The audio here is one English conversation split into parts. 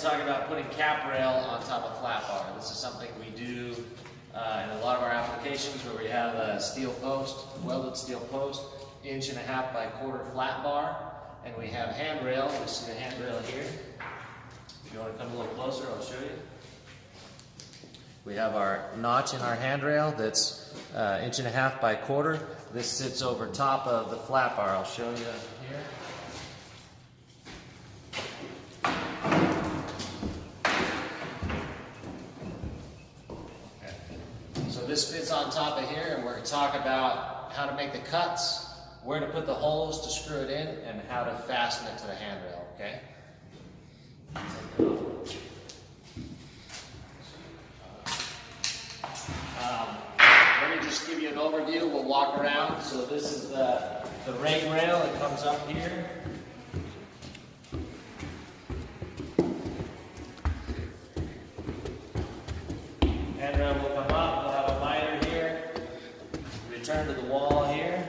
to talk about putting cap rail on top of flat bar. This is something we do in a lot of our applications where we have a steel post, welded steel post, 1.5 by 1/4 flat bar, and we have handrail. We see the handrail here. If you want to come a little closer, I'll show you. We have our notch in our handrail that's 1.5 by 1/4. This sits over top of the flat bar. I'll show you here. So this fits on top of here, and we're going to talk about how to make the cuts, where to put the holes to screw it in, and how to fasten it to the handrail, okay? Let me just give you an overview. We'll walk around. So this is the rake rail. It comes up here. Handrail will come up. We'll have a miter here. Return to the wall here.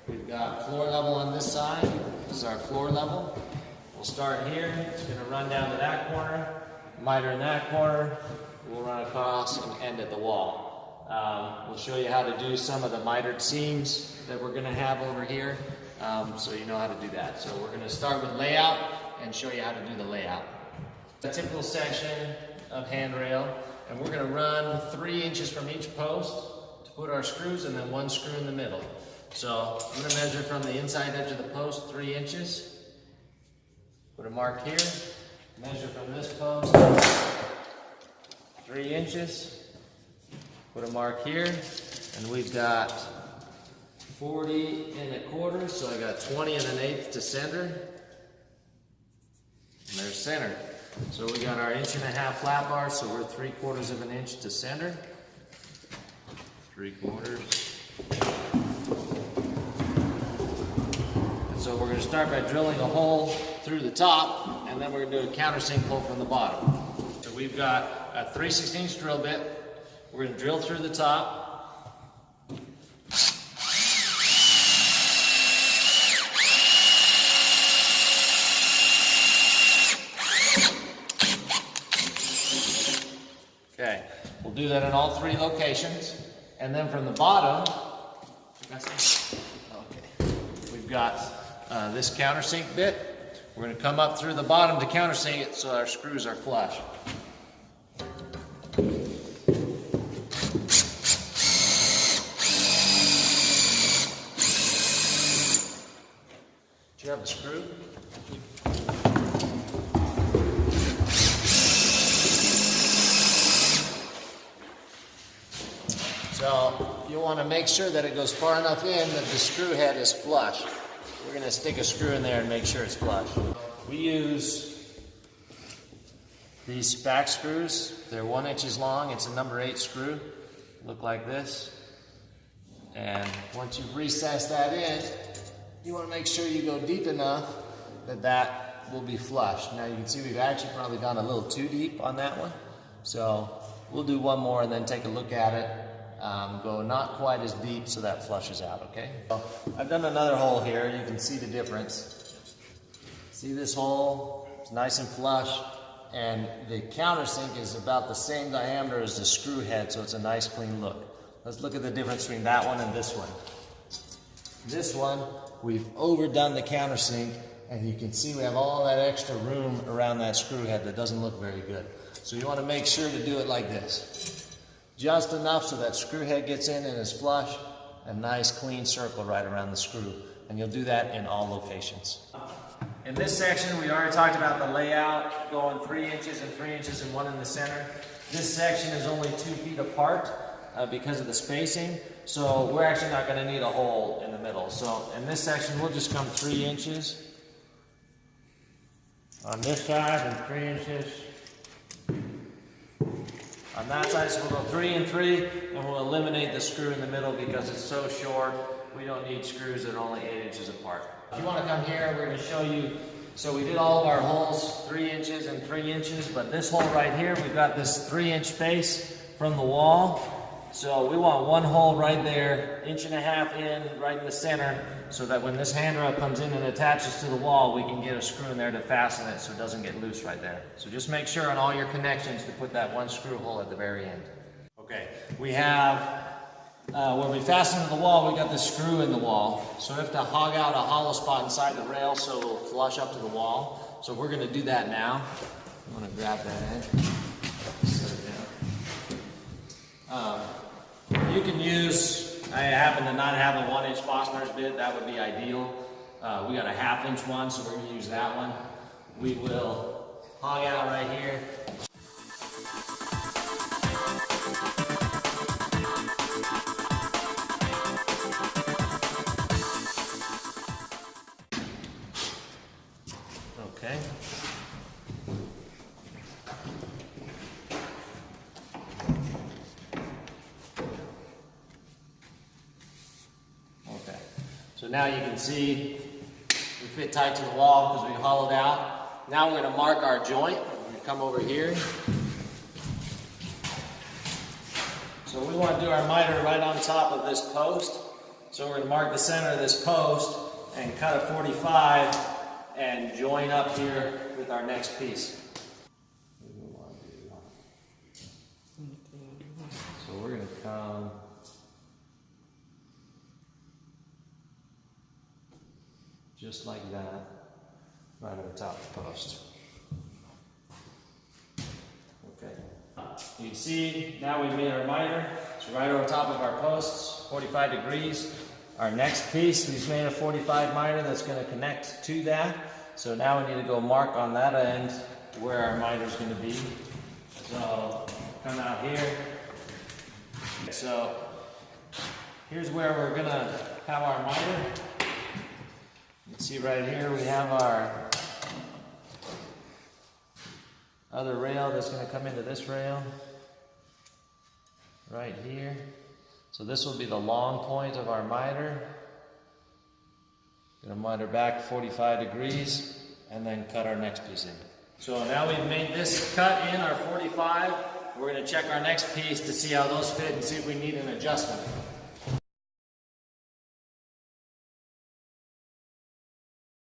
We've got floor level on this side. This is our floor level. We'll start here. It's going to run down to that corner. Miter in that corner. We'll run across and end at the wall. We'll show you how to do some of the mitered seams that we're going to have over here, so you know how to do that. So we're going to start with layout and show you how to do the layout. A typical section of handrail, and we're going to run 3 inches from each post to put our screws, and then 1 screw in the middle. So I'm going to measure from the inside edge of the post 3 inches. Put a mark here. Measure from this post 3 inches. Put a mark here, and we've got 40 1/4, so I got 20 1/8 to center. And there's center. So we got our 1.5 flat bar, so we're 3/4 of an inch to center. 3/4. And so we're going to start by drilling a hole through the top, and then we're going to do a countersink hole from the bottom. So we've got a 3/16 drill bit. We're going to drill through the top. Okay, we'll do that in all 3 locations. And then from the bottom, we've got this countersink bit. We're going to come up through the bottom to countersink it so our screws are flush. Do you have a screw? So you want to make sure that it goes far enough in that the screw head is flush. We're going to stick a screw in there and make sure it's flush. We use these spack screws. They're 1 inch long. It's a number 8 screw. Look like this. And once you've recessed that in, you want to make sure you go deep enough that that will be flush. Now you can see we've actually probably gone a little too deep on that one. So we'll do one more and then take a look at it. Go not quite as deep so that flushes out, okay? So I've done another hole here. You can see the difference. See this hole? It's nice and flush. And the countersink is about the same diameter as the screw head, so it's a nice clean look. Let's look at the difference between that one and this one. This one, we've overdone the countersink, and you can see we have all that extra room around that screw head that doesn't look very good. So you want to make sure to do it like this. Just enough so that screw head gets in and is flush, a nice clean circle right around the screw. And you'll do that in all locations. In this section, we already talked about the layout, going 3 inches and 3 inches and 1 in the center. This section is only 2 feet apart because of the spacing. So we're actually not going to need a hole in the middle. So in this section, we'll just come 3 inches on this side and 3 inches on that side. So we'll go 3 and 3, and we'll eliminate the screw in the middle because it's so short. We don't need screws that are only 8 inches apart. If you want to come here, we're going to show you. So we did all of our holes 3 inches and 3 inches, but this hole right here, we've got this 3 inch space from the wall. So we want one hole right there, 1.5 inches in, right in the center, so that when this handrail comes in and attaches to the wall, we can get a screw in there to fasten it so it doesn't get loose right there. So just make sure on all your connections to put that one screw hole at the very end. Okay, we have, where we fasten to the wall, we got this screw in the wall. So we have to hog out a hollow spot inside the rail so it'll flush up to the wall. So we're gonna do that now. I'm gonna grab that end, set it down. You can use, I happen to not have a 1-inch Forstner's bit, that would be ideal. We got a 1/2 inch one, so we're gonna use that one. We will hog out right here. Okay. So now you can see we fit tight to the wall because we hollowed out. Now we're going to mark our joint. We're going to come over here. So we want to do our miter right on top of this post. So we're going to mark the center of this post and cut a 45 and join up here with our next piece. So we're going to come just like that, right over top of the post. Okay. You can see now we've made our miter. It's right over top of our posts, 45 degrees. Our next piece, we've made a 45 miter that's going to connect to that. So now we need to go mark on that end where our miter is going to be. So come out here. So here's where we're going to have our miter. You can see right here we have our other rail that's going to come into this rail right here. So this will be the long point of our miter. Going to miter back 45 degrees and then cut our next piece in. So now we've made this cut in our 45. We're going to check our next piece to see how those fit and see if we need an adjustment.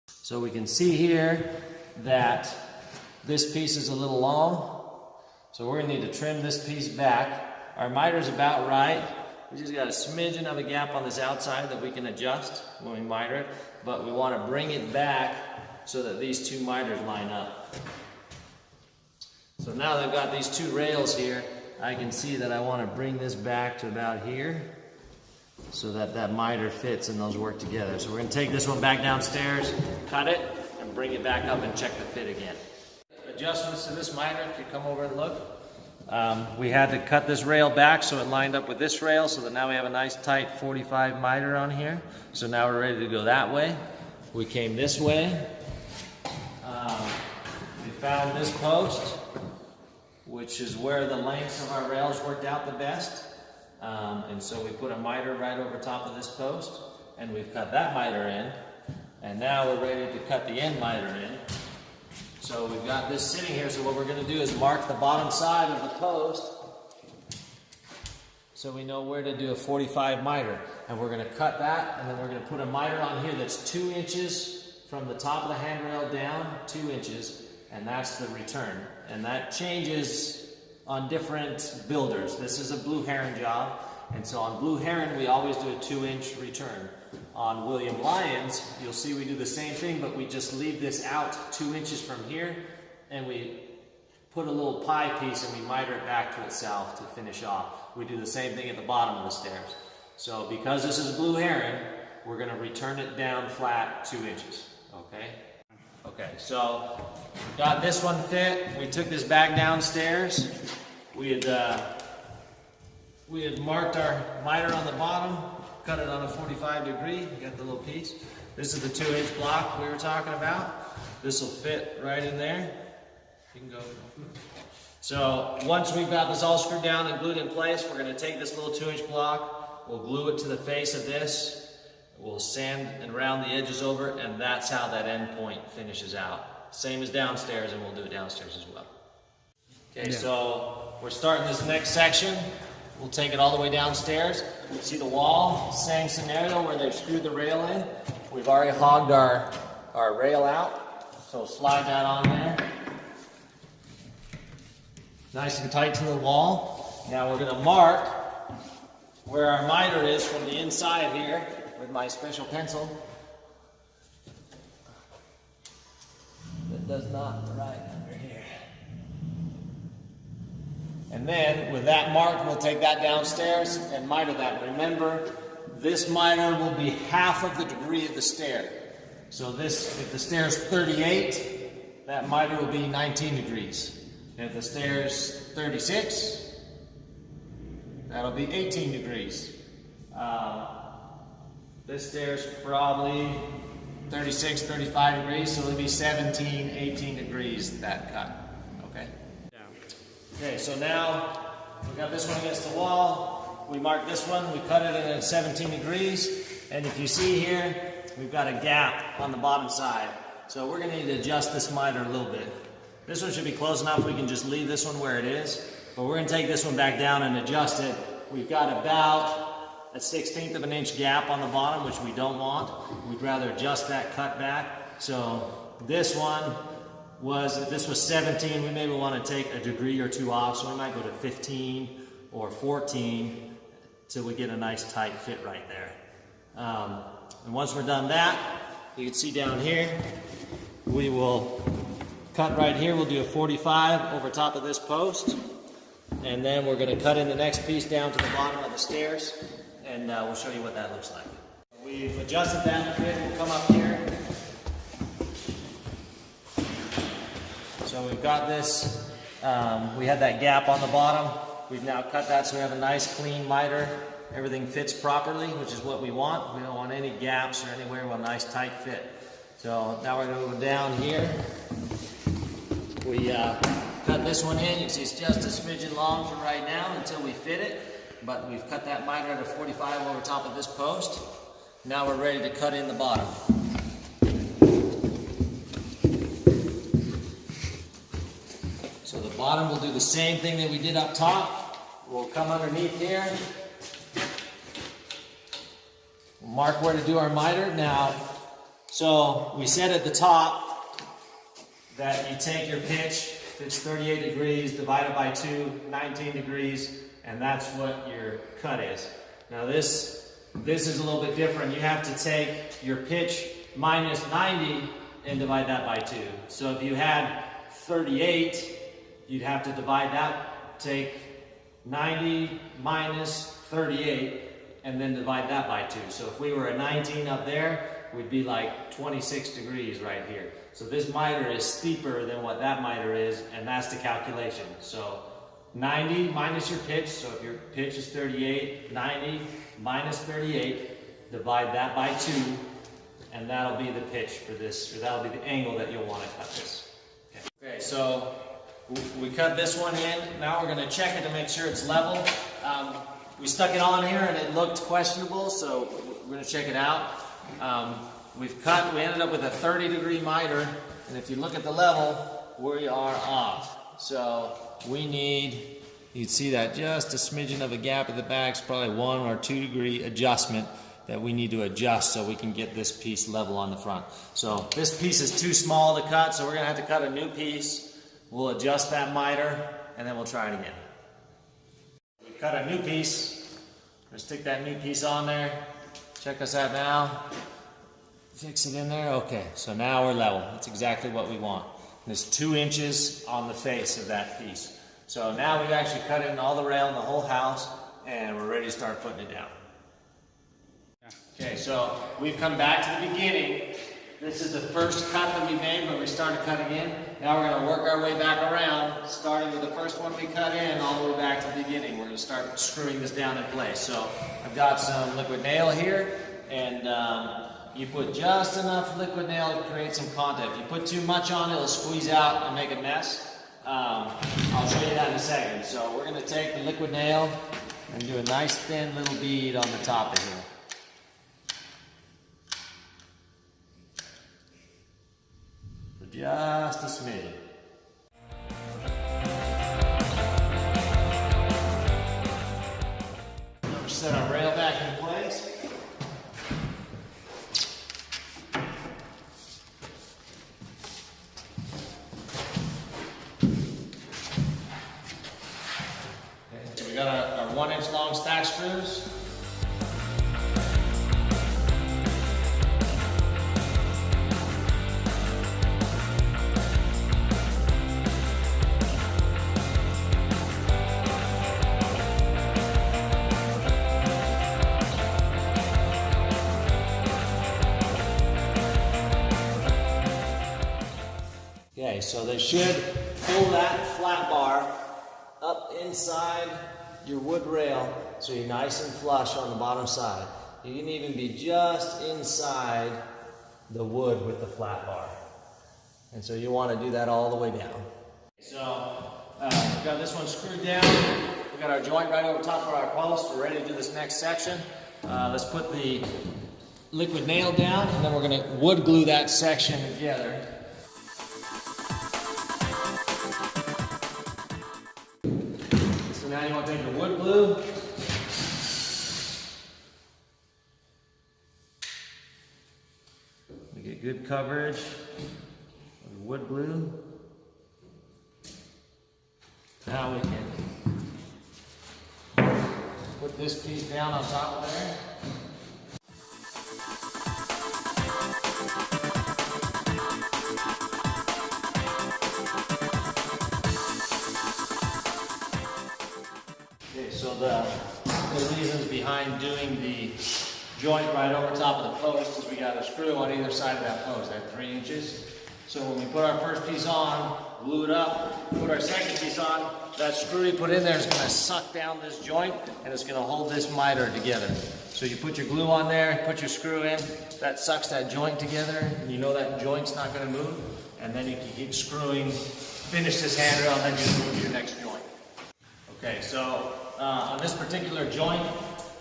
So we can see here that this piece is a little long. So we're going to need to trim this piece back. Our miter's about right. We just got a smidgen of a gap on this outside that we can adjust when we miter it, but we want to bring it back so that these two miters line up. So now that I've got these two rails here, I can see that I want to bring this back to about here so that that miter fits and those work together. So we're going to take this one back downstairs, cut it, and bring it back up and check the fit again. Adjustments to this miter, if you come over and look. We had to cut this rail back so it lined up with this rail, so that now we have a nice tight 45 miter on here. So now we're ready to go that way. We came this way. We found this post, which is where the lengths of our rails worked out the best. And so we put a miter right over top of this post, and we've cut that miter in. And now we're ready to cut the end miter in. So we've got this sitting here, so what we're going to do is mark the bottom side of the post so we know where to do a 45 miter. And we're going to cut that, and then we're going to put a miter on here that's 2 inches from the top of the handrail down, 2 inches, and that's the return. And that changes on different builders. This is a Blue Heron job, and so on Blue Heron we always do a 2-inch return. On William Lyons, you'll see we do the same thing, but we just leave this out 2 inches from here, and we put a little pie piece and we miter it back to itself to finish off. We do the same thing at the bottom of the stairs. So because this is Blue Heron, we're going to return it down flat 2 inches. Okay? Okay, so we got this one fit. We took this back downstairs. We had marked our miter on the bottom, cut it on a 45 degree. You got the little piece. This is the 2-inch block we were talking about. This will fit right in there. You can go. So once we've got this all screwed down and glued in place, we're going to take this little 2-inch block. We'll glue it to the face of this. We'll sand and round the edges over, and that's how that end point finishes out. Same as downstairs, and we'll do it downstairs as well. Okay, so we're starting this next section. we'll take it all the way downstairs. You see the wall, same scenario where they've screwed the rail in. We've already hogged our rail out, so slide that on there. Nice and tight to the wall. Now we're going to mark where our miter is from the inside here with my special pencil. That does not right under here. And then with that mark, we'll take that downstairs and miter that. Remember, this miter will be half of the degree of the stair. So this, if the stair is 38, that miter will be 19 degrees. If the stair is 36, that'll be 18 degrees. This stair is probably 36, 35 degrees, so it'll be 17, 18 degrees, that cut. Okay? Okay, so now we got this one against the wall. We mark this one, we cut it at 17 degrees. And if you see here, we've got a gap on the bottom side. So we're going to need to adjust this miter a little bit. This one should be close enough we can just leave this one where it is. But we're going to take this one back down and adjust it. We've got about a 1/16 of an inch gap on the bottom, which we don't want. We'd rather adjust that cut back. So this one was, if this was 17, we maybe want to take a degree or two off. So we might go to 15 or 14 till we get a nice tight fit right there. And once we're done that, you can see down here, we will cut right here. We'll do a 45 over top of this post. And then we're going to cut in the next piece down to the bottom of the stairs. And we'll show you what that looks like. We've adjusted that fit. We'll come up here. So we've got this. We had that gap on the bottom. We've now cut that so we have a nice clean miter. Everything fits properly, which is what we want. We don't want any gaps or anywhere. We want a nice tight fit. So now we're going to go down here. We cut this one in. You can see it's just a smidgen long for right now until we fit it. But we've cut that miter at a 45 over top of this post. Now we're ready to cut in the bottom. So the bottom will do the same thing that we did up top. We'll come underneath here. We'll mark where to do our miter. Now, so we said at the top that you take your pitch, if it's 38 degrees, divide it by 2, 19 degrees, and that's what your cut is. Now this is a little bit different. You have to take your pitch minus 90 and divide that by 2. So if you had 38, you'd have to divide that, take 90 minus 38, and then divide that by 2. So if we were a 19 up there, we'd be like 26 degrees right here. So this miter is steeper than what that miter is, and that's the calculation. So 90 minus your pitch, so if your pitch is 38, 90 minus 38, divide that by 2, and that'll be the pitch for this, or that'll be the angle that you'll want to cut this. Okay, so we cut this one in. Now we're going to check it to make sure it's level. We stuck it on here and it looked questionable, so we're going to check it out. We ended up with a 30-degree miter, and if you look at the level, we are off. So we need, you'd see that just a smidgen of a gap at the back. It's probably 1 or 2 degree adjustment that we need to adjust so we can get this piece level on the front. So this piece is too small to cut, so we're going to have to cut a new piece. We'll adjust that miter, and then we'll try it again. We cut a new piece. We'll stick that new piece on there. Check us out now. Fix it in there. Okay, so now we're level. That's exactly what we want. There's 2 inches on the face of that piece. So now we've actually cut in all the rail in the whole house, and we're ready to start putting it down. Okay, so we've come back to the beginning. This is the first cut that we made when we started cutting in. Now we're going to work our way back around, starting with the first one we cut in all the way back to the beginning. We're going to start screwing this down in place. So I've got some liquid nail here, and you put just enough liquid nail to create some contact. If you put too much on, it'll squeeze out and make a mess. I'll show you that in a second. So we're going to take the liquid nail and do a nice thin little bead on the top of here. Just a smidgen. got our 1 inch long stack screws. Okay, so they should pull that flat bar up inside your wood rail so you're nice and flush on the bottom side. You can even be just inside the wood with the flat bar. And so you want to do that all the way down. So we've got this one screwed down. We've got our joint right over top of our post. We're ready to do this next section. Let's put the liquid nail down, and then we're going to wood glue that section together. So now you want to take your wood glue, we get good coverage of the wood glue. Now we can put this piece down on top of there. Okay, so the reasons behind doing the joint right over top of the post is we got a screw on either side of that post at 3 inches. So when we put our first piece on, glue it up, put our second piece on, that screw you put in there is going to suck down this joint and it's going to hold this miter together. So you put your glue on there, put your screw in, that sucks that joint together, and you know that joint's not going to move, and then you can keep screwing, finish this handrail, and then you move your next joint. Okay, so on this particular joint,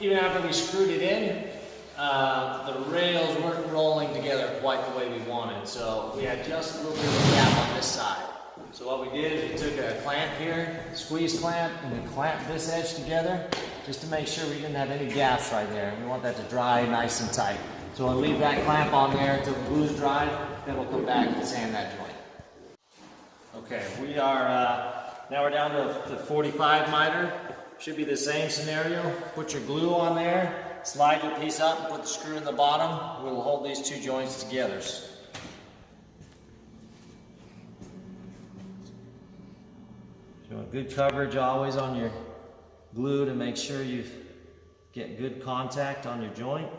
even after we screwed it in, the rails weren't rolling together quite the way we wanted, so we had just a little bit of a gap on this side. So what we did is we took a clamp here, squeeze clamp, and we clamped this edge together just to make sure we didn't have any gaps right there. We want that to dry nice and tight. So we'll leave that clamp on there until the glue's dried, then we'll come back and sand that joint. Okay, we are, now we're down to the 45 miter. Should be the same scenario. Put your glue on there, slide your piece up, and put the screw in the bottom. We'll hold these two joints together. So good coverage always on your glue to make sure you get good contact on your joint.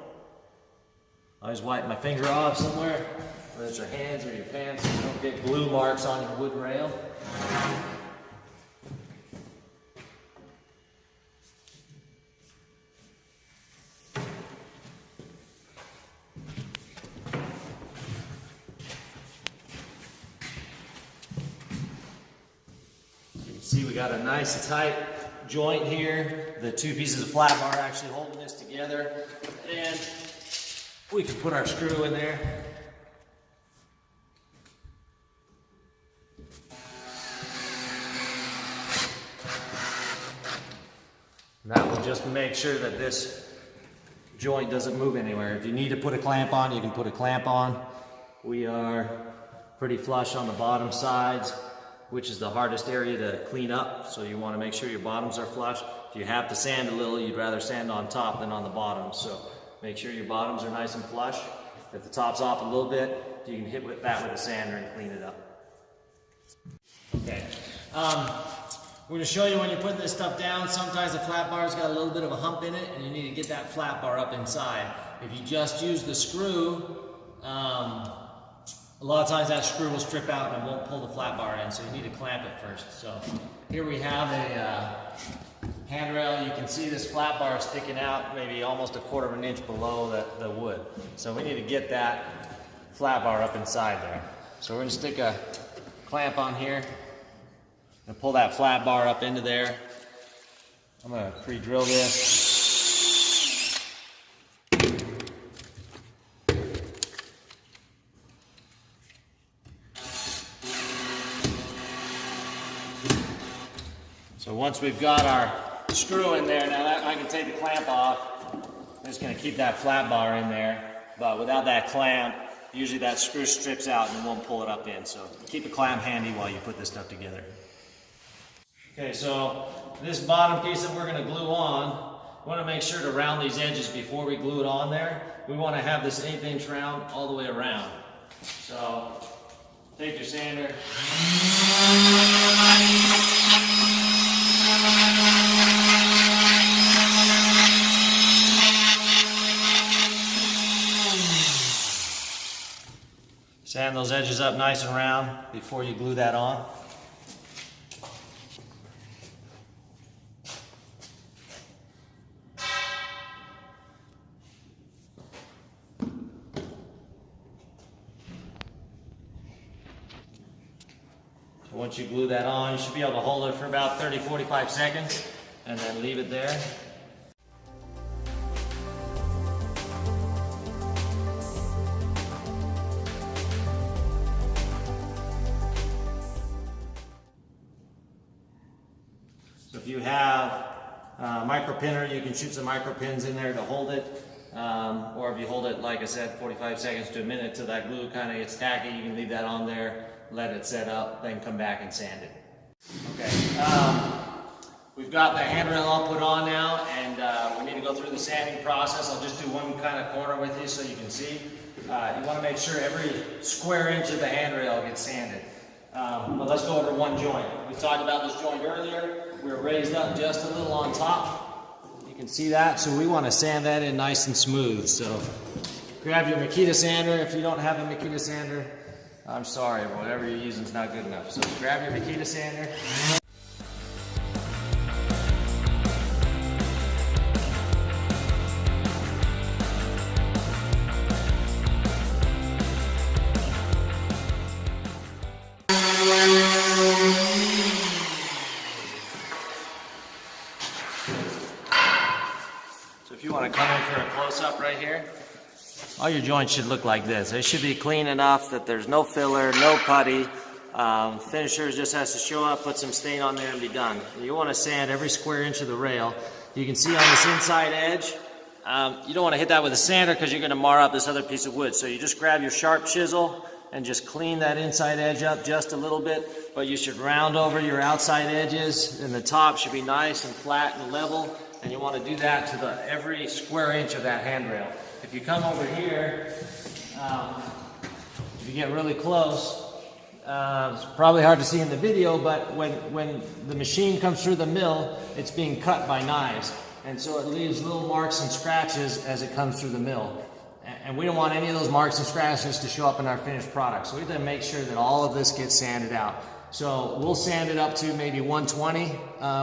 I always wipe my finger off somewhere, whether it's your hands or your pants, so you don't get glue marks on your wood rail. See, we got a nice tight joint here. The two pieces of flat bar are actually holding this together. And we can put our screw in there. And that will just make sure that this joint doesn't move anywhere. If you need to put a clamp on, you can put a clamp on. We are pretty flush on the bottom sides, which is the hardest area to clean up, so you want to make sure your bottoms are flush. If you have to sand a little, you'd rather sand on top than on the bottom, so make sure your bottoms are nice and flush. If the top's off a little bit, you can hit that with a sander and clean it up. Okay, we're going to show you when you're putting this stuff down. Sometimes the flat bar's got a little bit of a hump in it, and you need to get that flat bar up inside. If you just use the screw, a lot of times that screw will strip out and it won't pull the flat bar in, so you need to clamp it first. So here we have a handrail. You can see this flat bar sticking out maybe almost 1/4 of an inch below the wood. So we need to get that flat bar up inside there. So we're going to stick a clamp on here and pull that flat bar up into there. I'm going to pre-drill this. So once we've got our screw in there, now I can take the clamp off. I'm just going to keep that flat bar in there, but without that clamp, usually that screw strips out and it won't pull it up in. So keep a clamp handy while you put this stuff together. Okay, so this bottom piece that we're going to glue on, we want to make sure to round these edges before we glue it on there. We want to have this 1/8 inch round all the way around. So take your sander. Sand those edges up nice and round before you glue that on. So once you glue that on, you should be able to hold it for about 30-45 seconds and then leave it there. So if you have a micro pinner, you can shoot some micro pins in there to hold it. Or if you hold it, like I said, 45 seconds to a minute till that glue kind of gets tacky, you can leave that on there, let it set up, then come back and sand it. Okay, we've got the handrail all put on now, and we need to go through the sanding process. I'll just do one kind of corner with you so you can see. You want to make sure every square inch of the handrail gets sanded. But let's go over one joint. We talked about this joint earlier. We're raised up just a little on top. You can see that, so we want to sand that in nice and smooth. So grab your Makita sander. If you don't have a Makita sander, I'm sorry, but whatever you're using is not good enough. So grab your Makita sander. So if you want to come in for a close-up right here, all your joints should look like this. They should be clean enough that there's no filler, no putty. Finisher just has to show up, put some stain on there, and be done. You want to sand every square inch of the rail. You can see on this inside edge, you don't want to hit that with a sander because you're going to mar up this other piece of wood. So you just grab your sharp chisel and just clean that inside edge up just a little bit, but you should round over your outside edges, and the top should be nice and flat and level, and you want to do that to every square inch of that handrail. If you come over here, if you get really close, it's probably hard to see in the video, but when the machine comes through the mill, it's being cut by knives, and so it leaves little marks and scratches as it comes through the mill. And we don't want any of those marks and scratches to show up in our finished product. So we have to make sure that all of this gets sanded out. So we'll sand it up to maybe 120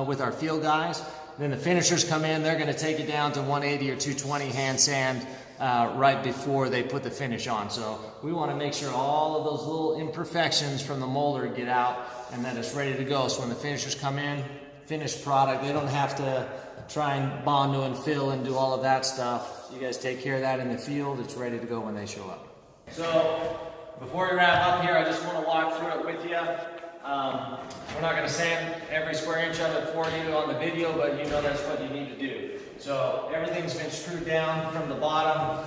with our field guys. Then the finishers come in, they're going to take it down to 180 or 220 hand sand right before they put the finish on. So we want to make sure all of those little imperfections from the molder get out and that it's ready to go. So when the finishers come in, finished product, they don't have to try and Bondo and fill and do all of that stuff. You guys take care of that in the field. It's ready to go when they show up. So before we wrap up here, I just want to walk through it with you. We're not going to sand every square inch of it for you on the video, but you know that's what you need to do. So everything's been screwed down from the bottom.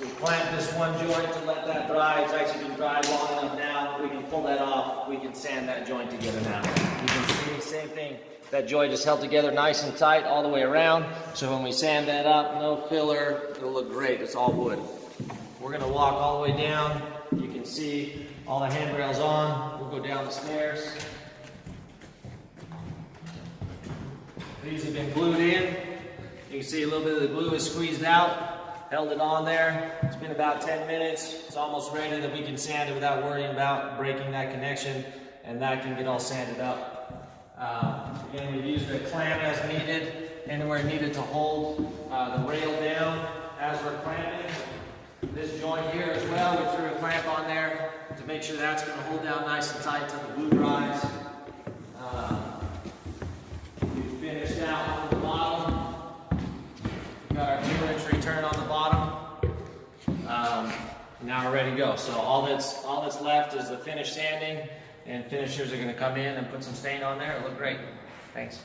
We clamp this one joint to let that dry. It's actually been dried long enough now. We can pull that off. We can sand that joint together now. You can see, same thing. That joint is held together nice and tight all the way around. So when we sand that up, no filler, it'll look great. It's all wood. We're going to walk all the way down. You can see all the handrails on. We'll go down the stairs. These have been glued in. You can see a little bit of the glue is squeezed out. Held it on there. It's been about 10 minutes. It's almost ready that we can sand it without worrying about breaking that connection, and that can get all sanded up. Again, we've used a clamp as needed, anywhere needed to hold the rail down as we're clamping. This joint here as well, we threw a clamp on there to make sure that's going to hold down nice and tight till the glue dries. We've finished out on the bottom. We've got our 2-inch return on the bottom. Now we're ready to go. So all that's left is the finish sanding, and finishers are going to come in and put some stain on there. It'll look great. Thanks.